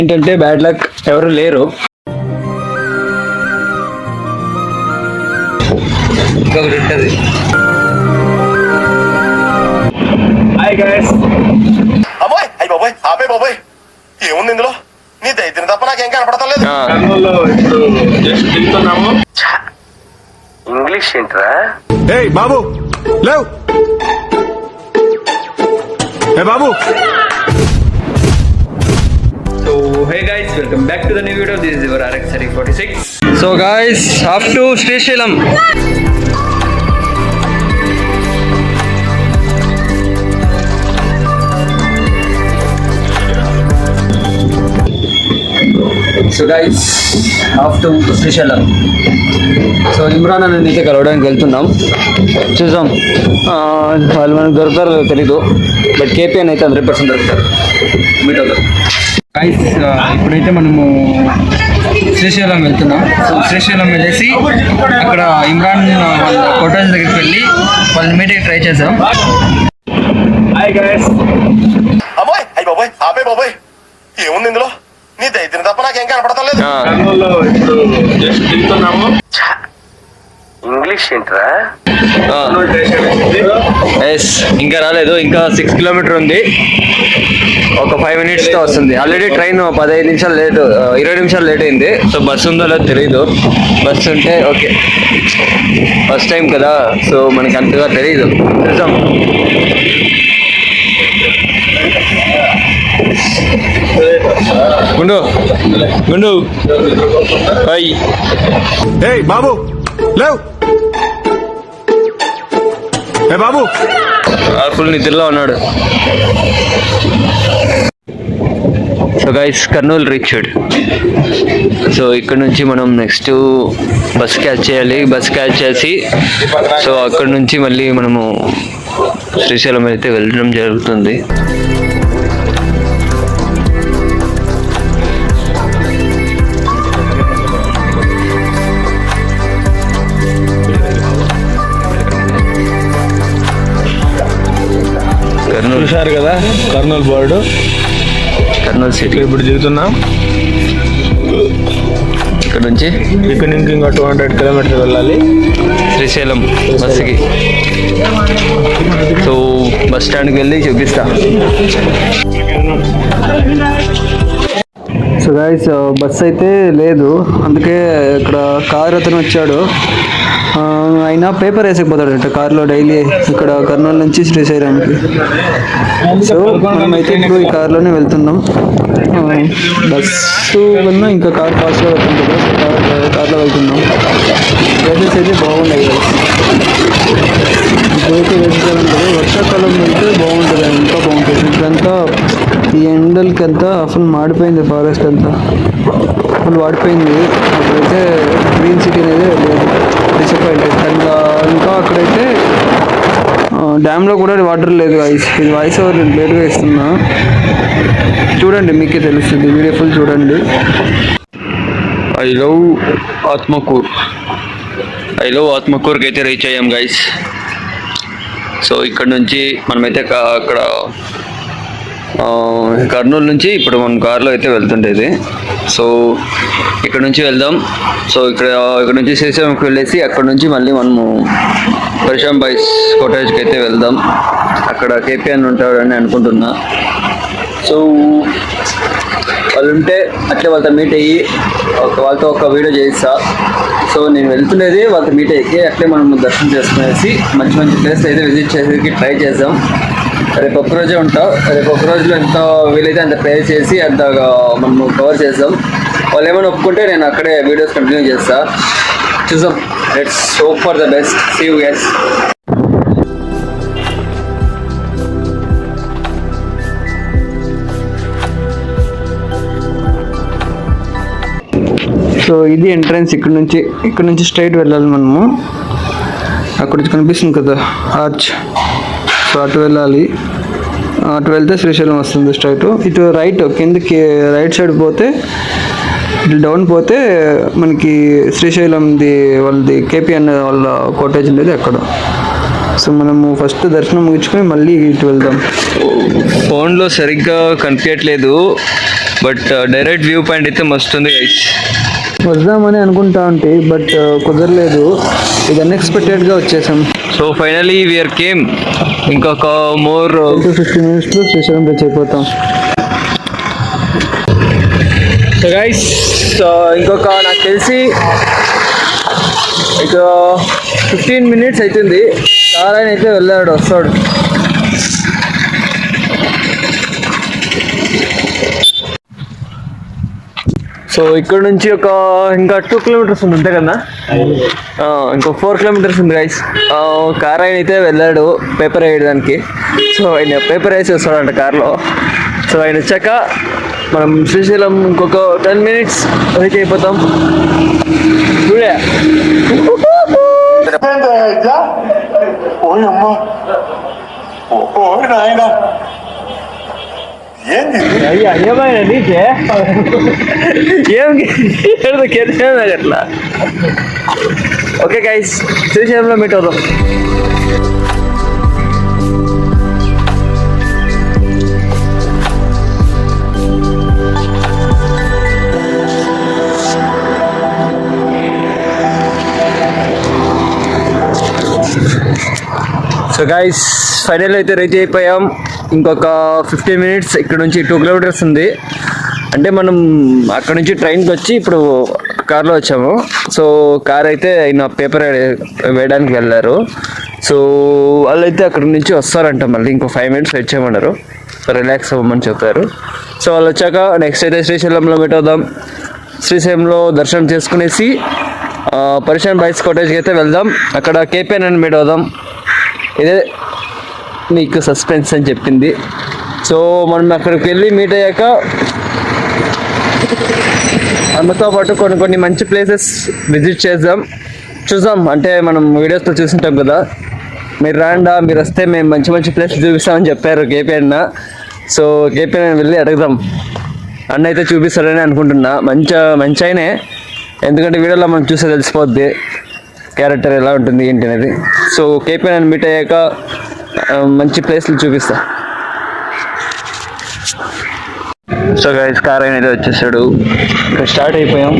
ఏంటంటే bad luck ఎవరు లేరు. ఇంకొకటి ఉంటుంది. Hi guys. అబ్బాయ్ అయ్యి బాబాయ్ ఆపే బాబాయ్, ఏముంది ఇందులో? నీ దైత్యం తప్ప నాకేం కనపడతలేదు. ఇంగ్లీష్ ఏంట్రా? ఏయ్ బాబు లేవ్. ఏ బాబు. So hey guys, welcome back to the new video. This is your RX46. So guys, off to Srisailam. So guys off to Srisailam. So Imran అని అయితే కలవడానికి వెళ్తున్నాం. చూసాం వాళ్ళు మనకు దొరుకుతారో తెలీదు, బట్ కేపీ అని అయితే 100% దొరుకుతారు. మీట్ అవుతారు గైస్. ఇప్పుడైతే మనము శ్రీశైలం వెళ్తున్నాం. సో శ్రీశైలం వెళ్ళేసి అక్కడ ఇమ్రాన్ వాళ్ళ కోటేజ్ దగ్గరికి వెళ్ళి వాళ్ళని మీటింగ్ ట్రై చేసాం. Hi guys. అబ్బాయ్ అయ్యి బాబాయ్ ఆపే బాబాయ్, ఏముంది ఇందులో? నీ దైత్యం తప్ప నాకేం కనపడతలేదు. ఇంగ్లీష్ ఏంట్రా? ఎస్, ఇంకా రాలేదు. ఇంకా 6 కిలోమీటర్ ఉంది. ఒక 5 minutesతో వస్తుంది. ఆల్రెడీ ట్రైన్ 15 నిమిషాలు లేట్, 20 నిమిషాలు లేట్ అయింది. సో బస్సు ఉందో లేదో తెలియదు. బస్సు ఉంటే ఓకే, ఫస్ట్ టైం కదా, సో మనకి అంతగా తెలియదు. చూద్దాం. గుండు గుండు హాయ్. ఏయ్ బాబు లేవ్. ఏ బాబు. ఫుల్ నిద్రలో ఉన్నాడు. So guys, Kurnool reached. So ఇక్కడ నుంచి మనం నెక్స్ట్ బస్ క్యాచ్ చేయాలి. బస్ క్యాచ్ చేసి సో అక్కడ నుంచి మళ్ళీ మనము శ్రీశైలం అయితే వెళ్ళడం జరుగుతుంది. చూశారు కదా కర్నూలు బోర్డు, కర్నూలు సిటీ. ఇప్పుడు దిగుతున్నాం. ఇక్కడ నుంచి ఇంకా 200 కిలోమీటర్స్ వెళ్ళాలి శ్రీశైలం బస్సుకి. సో బస్ స్టాండ్కి వెళ్ళి చూపిస్తా. సో గైస్, బస్ అయితే లేదు, అందుకే ఇక్కడ కార్ అతను వచ్చాడు. ఆయన పేపర్ వేసకపోతాడంట కార్లో డైలీ ఇక్కడ కర్నూలు నుంచి శ్రీశైలంకి. సో మనమైతే ఇప్పుడు ఈ కార్లోనే వెళ్తున్నాం. బస్సు కన్నా ఇంకా కార్ ఫాస్ట్గా వెళ్తుంది కదా, కార్లో వెళ్తున్నాం. ప్లేసెస్ అయితే బాగున్నాయి. ఇప్పుడైతే వేసుకోవడం కదా, వర్షాకాలం వెళ్తే బాగుంటుంది, ఇంకా బాగుంటుంది. ఇప్పుడంతా ఈ ఎండలకి అంతా ఫుల్ మాడిపోయింది, ఫారెస్ట్ అంతా ఫుల్ వాడిపోయింది. అక్కడైతే గ్రీన్ సిటీ అనేది లేదు, డిసప్పాయింటెడ్. అండ్ ఇంకా అక్కడైతే డ్యామ్లో కూడా వాటర్ లేదు. ఇది వాయిస్ ఓవర్ లేట్గా ఇస్తున్నా, చూడండి మీకే తెలుస్తుంది. వీడియో ఫుల్ చూడండి. ఐ లవ్ ఆత్మకూర్కి అయితే రీచ్ అయ్యాం గైస్. సో ఇక్కడ నుంచి మనమైతే అక్కడ కర్నూలు నుంచి ఇప్పుడు మనం కార్లో అయితే వెళ్తుండేది. సో ఇక్కడ నుంచి వెళ్దాం. సో ఇక్కడ నుంచి శ్రీశైలంకి వెళ్ళేసి అక్కడ నుంచి మళ్ళీ మనము పరిశ్రమ బాయ్స్ కాటేజ్కి అయితే వెళ్దాం. అక్కడ కేపీ అని ఉంటాడని అనుకుంటున్నా. సో వాళ్ళు ఉంటే అట్లే వాళ్ళతో మీట్ అయ్యి వాళ్ళతో ఒక వీడియో చేయిస్తా. సో నేను వెళ్తున్నది వాళ్ళతో మీట్ అయ్యి అట్లే మనం దర్శనం చేసుకునేసి మంచి మంచి ప్లేస్ అయితే విజిట్ చేసేకి ట్రై చేద్దాం. రేపు ఒక్క రోజే ఉంటాం. రేపు ఒక్క రోజులో ఎంత వీలైతే అంత ప్రే చేసి అంత మనము కవర్ చేద్దాం. వాళ్ళు ఏమైనా ఒప్పుకుంటే నేను అక్కడే వీడియోస్ కంటిన్యూ చేస్తా. చూద్దాం. Let's hope for the best. See you guys. So ఇది ఎంట్రన్స్. ఇక్కడ నుంచి స్ట్రైట్ వెళ్ళాలి మనము. అక్కడ కనిపిస్తుంది కదా ఆర్చ్, సో అటు వెళ్ళాలి. అటు వెళ్తే శ్రీశైలం వస్తుంది స్ట్రైట్. ఇటు రైట్ కిందకి రైట్ సైడ్ పోతే డౌన్ పోతే మనకి శ్రీశైలంది వాళ్ళది కేపీ అనే వాళ్ళ కాటేజ్ ఉండేది అక్కడ. సో మనము ఫస్ట్ దర్శనం ముగించుకొని మళ్ళీ ఇటు వెళ్దాం. ఫోన్లో సరిగ్గా కనిపించట్లేదు, బట్ డైరెక్ట్ వ్యూ పాయింట్ అయితే మస్తు ఉంది గైస్. వద్దామని అనుకుంటా ఉంటే బట్ కుదరలేదు, ఇది అన్ఎక్స్పెక్టెడ్గా వచ్చేసాం. So finally we are came. ఇంకొక మోర్ 15 minutesలో శ్రీశైలం రీచ్ అయిపోతాం. సో గైస్, ఇంకొక నాకు తెలిసి ఇక 15 minutes అవుతుంది. ఆయన అయితే వెళ్ళాడు, వస్తాడు. సో ఇక్కడ నుంచి ఇంకా 2 kilometers ఉంది అంతే కదా, ఇంకో 4 kilometers ఉంది గైస్. కార్ ఆయన అయితే వెళ్ళాడు పేపర్ వేయడానికి. సో ఆయన పేపర్ వేసి వస్తాడంట కార్లో. సో ఆయన వచ్చాక మనం శ్రీశైలం ఇంకొక 10 minutes రీచ్ అయిపోతాం. చూడే అయ్యా ఏమైనా నీకే ఏం అట్లా. ఓకే గైస్, శ్రీశైలంలో మీట్ అవుదాం. సో గైస్, ఫైనల్ అయితే రీచ్ అయిపోయాం. ఇంకొక 15 minutes, ఇక్కడ నుంచి 2 kilometers ఉంది. అంటే మనం అక్కడ నుంచి ట్రైన్కి వచ్చి ఇప్పుడు కార్లో వచ్చాము. సో కార్ అయితే ఆయన పేపర్ వేయడానికి వెళ్ళారు. సో వాళ్ళైతే అక్కడ నుంచి వస్తారంట, మళ్ళీ ఇంకో 5 minutes వెయిట్ చేయమన్నారు. సో రిలాక్స్ అవ్వమని చెప్పారు. సో వాళ్ళు వచ్చాక నెక్స్ట్ అయితే శ్రీశైలంలో మీట్ అవుదాం. శ్రీశైలంలో దర్శనం చేసుకునేసి పరిశాన్ బాయ్స్ కాటేజ్కి అయితే వెళ్దాం. అక్కడ కేపీఎన్ అని మీట్ అవుదాం. ఇదే మీకు సస్పెన్స్ అని చెప్పింది. సో మనం అక్కడికి వెళ్ళి మీట్ అయ్యాక అమ్మతో పాటు కొన్ని మంచి ప్లేసెస్ విజిట్ చూద్దాం. అంటే మనం వీడియోస్లో చూస్తుంటాం కదా, మీరు రాండా, మీరు వస్తే మేము మంచి ప్లేస్ చూపిస్తామని చెప్పారు కేపీఎన్. సో కేపీఎన్ వెళ్ళి అడుగుదాం. అన్న అయితే చూపిస్తాడని అనుకుంటున్నా. మంచి అయినే, ఎందుకంటే వీడియోలో మనం చూస్తే తెలిసిపోద్ది క్యారెక్టర్ ఎలా ఉంటుంది ఏంటి అనేది. సో కేపీఎన్ మీట్ అయ్యాక మంచి ప్లేస్లు చూపిస్తా. సో గైస్, కార్ అనేది వచ్చేసాడు. ఇక్కడ స్టార్ట్ అయిపోయాం.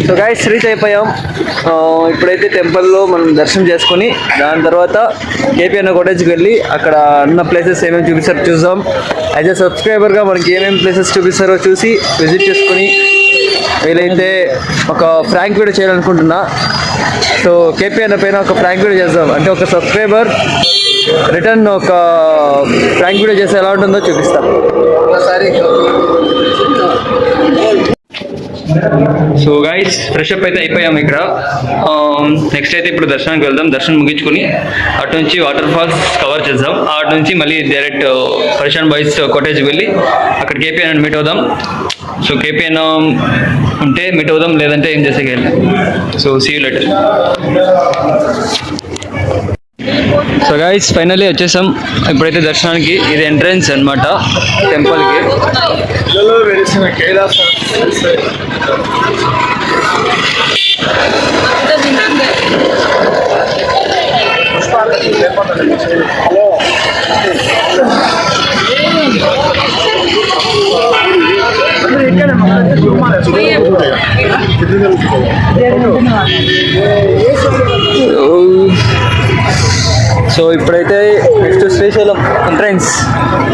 సో గైస్, రీచ్ అయిపోయాం. ఇప్పుడైతే టెంపుల్లో మనం దర్శనం చేసుకొని దాని తర్వాత కేపీఎన్ కాటేజ్కి వెళ్ళి అక్కడ ఉన్న ప్లేసెస్ ఏమేమి చూపిస్తారో చూద్దాం. యాజ్ ఎ సబ్స్క్రైబర్గా మనకి ఏమేమి ప్లేసెస్ చూపిస్తారో చూసి విజిట్ చేసుకొని వీలైతే ఒక ఫ్రాంక్ వీడియో చేయాలనుకుంటున్నా. సో కేపీఎన్ పైన ఒక ఫ్రాంక్ వీడియో చేద్దాం. అంటే ఒక సబ్స్క్రైబర్ రిటర్న్ ఒక ఫ్రాంక్ వీడియో చేస్తే ఎలా ఉంటుందో చూపిస్తాం. సో గైస్, ఫ్రెష్ అప్ అయితే అయిపోయాము ఇక్కడ. నెక్స్ట్ అయితే ఇప్పుడు దర్శనానికి వెళ్దాం. దర్శనం ముగించుకొని అటు నుంచి వాటర్ ఫాల్స్ కవర్ చేద్దాం. అటు నుంచి మళ్ళీ డైరెక్ట్ పరిశాన్ బాయ్స్ కాటేజ్కి వెళ్ళి అక్కడ కేపీఎన్ మీట్ అవుదాం. సో కేపీఎన్ ఉంటే మీట్ అవుదాం, లేదంటే ఏం చేసేకి వెళ్ళి. So see you later. So guys, finally వచ్చేసాం. ఇప్పుడైతే దర్శనానికి ఇది ఎంట్రన్స్ అన్నమాట టెంపుల్కి. సో ఇప్పుడైతే నెక్స్ట్ శ్రీశైలం ఎంట్రన్స్.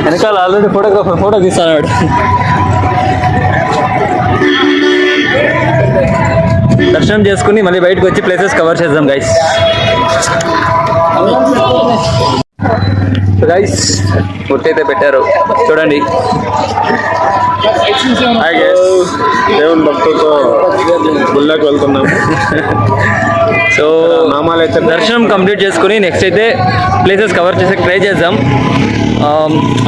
వెనకాల ఆల్రెడీ ఫోటో తీస్తాడు. దర్శనం చేసుకుని మళ్ళీ బయటకు వచ్చి ప్లేసెస్ కవర్ చేద్దాం గైస్. గైస్ గుర్తు అయితే పెట్టారు చూడండి. దేవుని భక్తులతో గుళ్ళకి వెళ్తున్నాం. సో నామాలు అయితే దర్శనం కంప్లీట్ చేసుకుని నెక్స్ట్ అయితే ప్లేసెస్ కవర్ చేసే ట్రై చేద్దాం.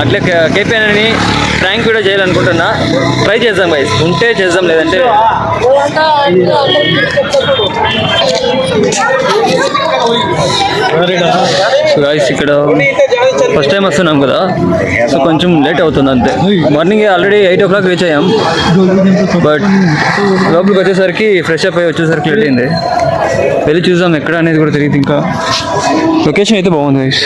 అట్లే కేపీఎన్ అని ప్రాంక్ వీడియో చేయాలనుకుంటున్నా, ట్రై చేద్దాం గైస్, ఉంటే చేద్దాం లేదంటే గైస్. ఇక్కడ ఫస్ట్ టైం వస్తున్నాం కదా, సో కొంచెం లేట్ అవుతుంది అంతే. మార్నింగ్ ఆల్రెడీ 8 o'clock రీచ్ అయ్యాం, బట్ లోపలికి వచ్చేసరికి ఫ్రెష్ అప్ అయ్యి వచ్చేసరికి లేట్ అయింది. వెళ్ళి చూద్దాం ఎక్కడ అనేది కూడా తెలియదు. ఇంకా లొకేషన్ అయితే బాగుంది గైస్.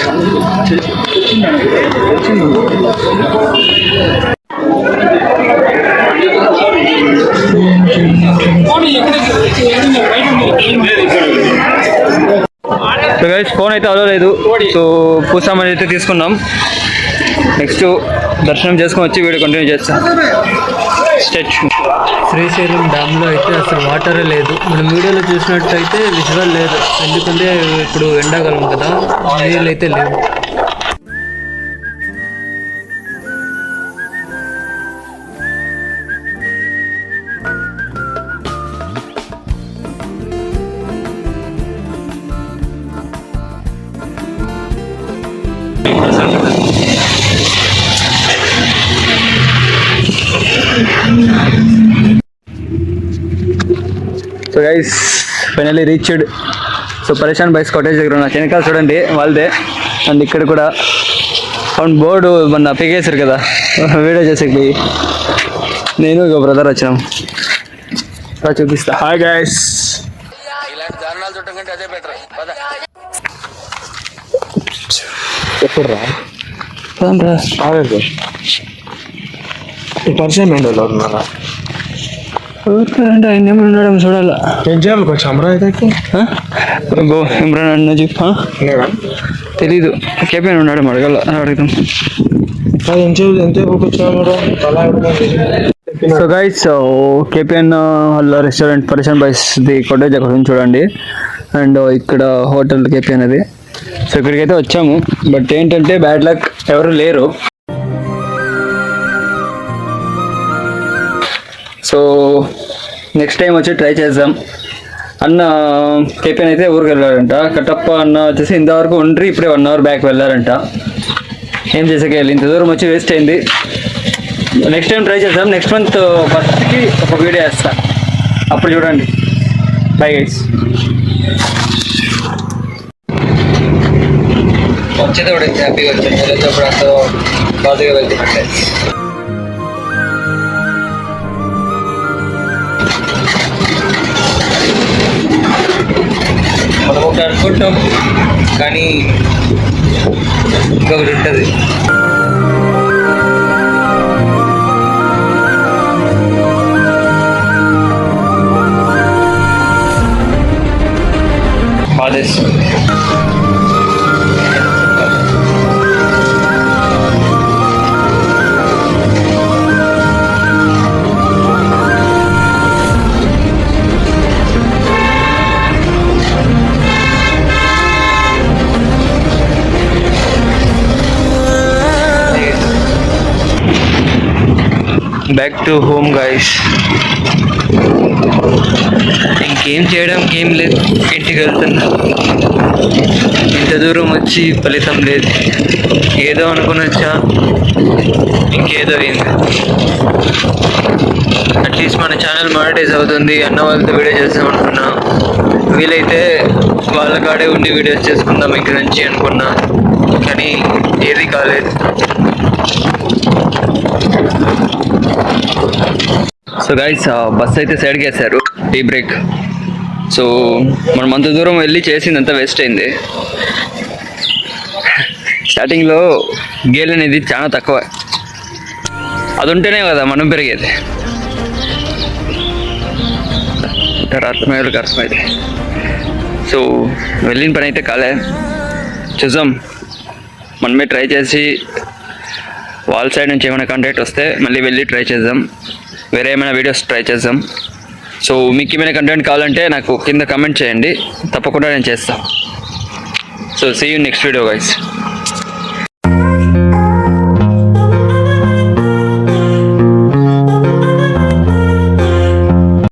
సో గైస్ ఫోన్ అయితే అలో లేదు, సో పూసామని అయితే తీసుకున్నాం. నెక్స్ట్ దర్శనం చేసుకొని వచ్చి వీడియో కంటిన్యూ చేస్తాం. శ్రీశైలం డ్యామ్లో అయితే అసలు వాటరే లేదు. మనం వీడియోలో చూసినట్టయితే విజువల్ లేదు, ఎందుకంటే ఇప్పుడు ఎండాకాలం కదా, నీళ్ళు అయితే లేవు. So guys finally reached. So పరేషాన్ బైస్ కాటేజ్ దగ్గర ఉన్న వెనకాల చూడండి వాళ్ళదే. అండ్ ఇక్కడ కూడా అవును బోర్డు మొన్న పిగేశారు కదా వీడియో చేసేకి, నేను ఇక బ్రదర్ వచ్చినాం. చూపిస్తా. Hi guys. ఎప్పుడురా పరిచయం ఏంటి ఉన్నారా? అంటే ఆయన ఏమైనా ఉండడం చూడాలా. ఏం చేయాలి కొంచెం అమరావతికి? ఇమ్రాన్ అన్న చెప్పా తెలీదు, కేపీఎన్ ఉన్నాడు అడగాల, అడుగుతాం. ఏం చేయాలి ఎంత వచ్చాడు? సో గైస్ కేపీఎన్ వాళ్ళ రెస్టారెంట్ పరేషాన్ బైస్ ది కాటేజ్ అక్కడ ఉంది చూడండి. అండ్ ఇక్కడ హోటల్ కేపీఎన్ అది. సో ఇక్కడికైతే వచ్చాము, బట్ ఏంటంటే బ్యాడ్ లక్ ఎవరు లేరు. సో నెక్స్ట్ టైం వచ్చి ట్రై చేద్దాం. అన్న కేపీఎన్ అయితే ఊరికి వెళ్ళారంట, కట్టప్ప అన్న వచ్చేసి ఇంతవరకు ఉండ్రి ఇప్పుడే 1 hour బ్యాక్ వెళ్ళారంట. ఏం చేసాక వెళ్ళి ఇంత దూరం వచ్చి వేస్ట్ అయింది. నెక్స్ట్ టైం ట్రై చేద్దాం. నెక్స్ట్ మంత్ 1st ఒక వీడియో వేస్తా, అప్పుడు చూడండి. Bye guys. వచ్చేటప్పుడు హ్యాపీగా వచ్చాను, వెళ్ళేటప్పుడు అంత బాధగా వెళ్తున్నట్లే. మనం ఒకటి అనుకుంటాం కానీ ఇంకొకటి ఉంటుంది. బాధేస్తుంది. Back to home guys. ఇంకేం చేయడానికి ఏం లేదు, ఇంటికి వెళ్తున్నా. ఇంత దూరం వచ్చి ఫలితం లేదు. ఏదో అనుకుని వచ్చా, ఇంకేదో అయింది. అట్లీస్ట్ మన ఛానల్ మానిటైజ్ అవుతుంది అన్న వాళ్ళతో వీడియో చేద్దాం అనుకున్నా. వీలైతే వాళ్ళ కాడే ఉండి వీడియోస్ చేసుకుందాం ఇంక నుంచి అనుకున్నా, కానీ ఏది కాలేదు. సో గైస్ బస్ అయితే సైడ్కి వేశారు, టీ బ్రేక్. సో మనం అంత దూరం వెళ్ళి చేసిందంతా వేస్ట్ అయింది. స్టార్టింగ్లో గేల్ అనేది చాలా తక్కువ, అది ఉంటేనే కదా మనం పెరిగేది. అర్థమైతే సో వెళ్ళిన పని అయితే కాలే, చూద్దాం. మనమే ట్రై చేసి వాళ్ళ సైడ్ నుంచి ఏమైనా కాంటాక్ట్ వస్తే మళ్ళీ వెళ్ళి ట్రై చేద్దాం, వేరే ఏమైనా వీడియోస్ ట్రై చేద్దాం. సో మీకు ఏమైనా కంటెంట్ కావాలంటే నాకు కింద కమెంట్ చేయండి, తప్పకుండా నేను చేస్తాను. So see you next video guys.